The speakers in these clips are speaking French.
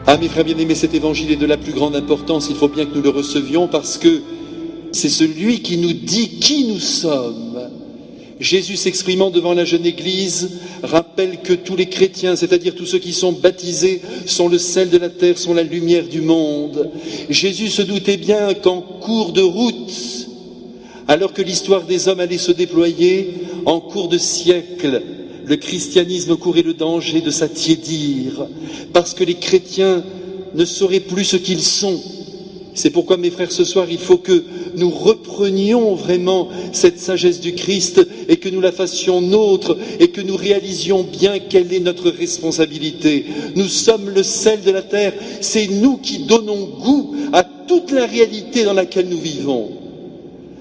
Ah, mes frères bien-aimés, cet évangile est de la plus grande importance. Il faut bien que nous le recevions parce que c'est celui qui nous dit qui nous sommes. Jésus, s'exprimant devant la jeune Église, rappelle que tous les chrétiens, c'est-à-dire tous ceux qui sont baptisés, sont le sel de la terre, sont la lumière du monde. Jésus se doutait bien qu'en cours de route, alors que l'histoire des hommes allait se déployer, en cours de siècle, le christianisme courait le danger de s'attiédir, parce que les chrétiens ne sauraient plus ce qu'ils sont. C'est pourquoi, mes frères, ce soir, il faut que nous reprenions vraiment cette sagesse du Christ et que nous la fassions nôtre et que nous réalisions bien quelle est notre responsabilité. Nous sommes le sel de la terre, c'est nous qui donnons goût à toute la réalité dans laquelle nous vivons.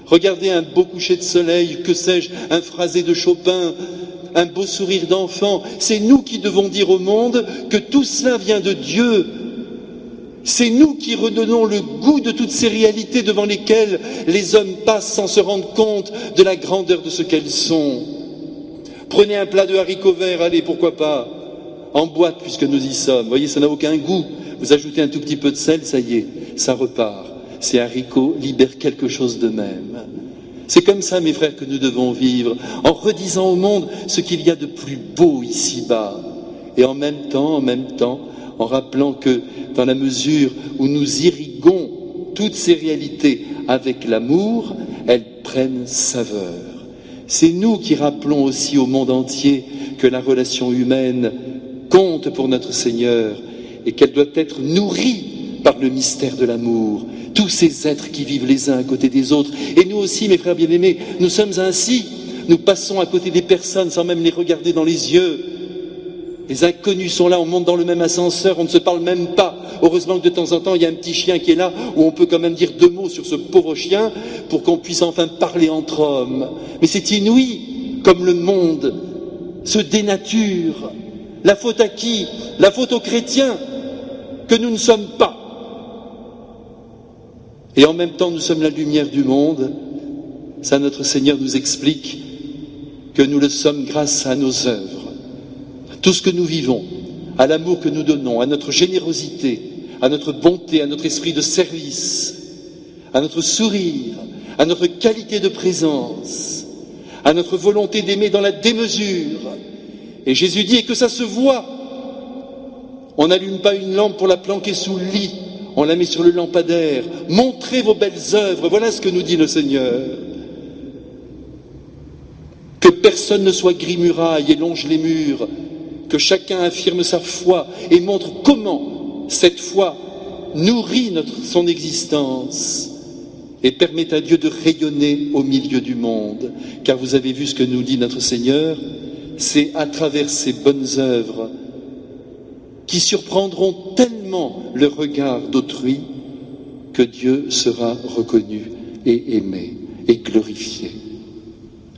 Regardez un beau coucher de soleil, que sais-je, un phrasé de Chopin, un beau sourire d'enfant. C'est nous qui devons dire au monde que tout cela vient de Dieu. C'est nous qui redonnons le goût de toutes ces réalités devant lesquelles les hommes passent sans se rendre compte de la grandeur de ce qu'elles sont. Prenez un plat de haricots verts, allez, pourquoi pas, en boîte puisque nous y sommes. Vous voyez, ça n'a aucun goût. Vous ajoutez un tout petit peu de sel, ça y est, ça repart. Ces haricots libèrent quelque chose d'eux-mêmes. C'est comme ça, mes frères, que nous devons vivre, en redisant au monde ce qu'il y a de plus beau ici-bas. Et en même temps, en rappelant que dans la mesure où nous irriguons toutes ces réalités avec l'amour, elles prennent saveur. C'est nous qui rappelons aussi au monde entier que la relation humaine compte pour notre Seigneur et qu'elle doit être nourrie par le mystère de l'amour. Tous ces êtres qui vivent les uns à côté des autres. Et nous aussi, mes frères bien-aimés, nous sommes ainsi. Nous passons à côté des personnes sans même les regarder dans les yeux. Les inconnus sont là, on monte dans le même ascenseur, on ne se parle même pas. Heureusement que de temps en temps, il y a un petit chien qui est là, où on peut quand même dire 2 mots sur ce pauvre chien, pour qu'on puisse enfin parler entre hommes. Mais c'est inouï, comme le monde se dénature. La faute à qui? La faute aux chrétiens, que nous ne sommes pas. Et en même temps, nous sommes la lumière du monde. Ça, notre Seigneur nous explique que nous le sommes grâce à nos œuvres. Tout ce que nous vivons, à l'amour que nous donnons, à notre générosité, à notre bonté, à notre esprit de service, à notre sourire, à notre qualité de présence, à notre volonté d'aimer dans la démesure. Et Jésus dit, et que ça se voit, on n'allume pas une lampe pour la planquer sous le lit, on la met sur le lampadaire. Montrez vos belles œuvres, voilà ce que nous dit le Seigneur. Que personne ne soit gris-muraille et longe les murs, que chacun affirme sa foi et montre comment cette foi nourrit son existence et permet à Dieu de rayonner au milieu du monde. Car vous avez vu ce que nous dit notre Seigneur, c'est à travers ces bonnes œuvres qui surprendront tellement le regard d'autrui que Dieu sera reconnu et aimé et glorifié.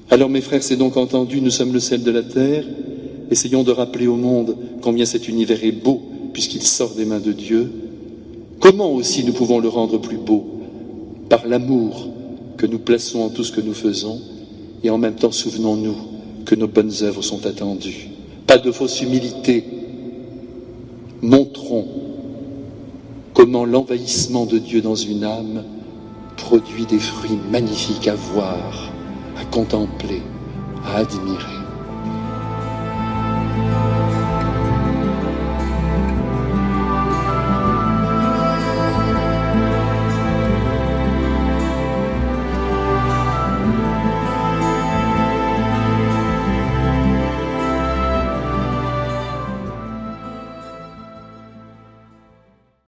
Alors mes frères, c'est donc entendu, nous sommes le sel de la terre. Essayons de rappeler au monde combien cet univers est beau, puisqu'il sort des mains de Dieu. Comment aussi nous pouvons le rendre plus beau? Par l'amour que nous plaçons en tout ce que nous faisons, et en même temps souvenons-nous que nos bonnes œuvres sont attendues. Pas de fausse humilité. Montrons comment l'envahissement de Dieu dans une âme produit des fruits magnifiques à voir, à contempler, à admirer.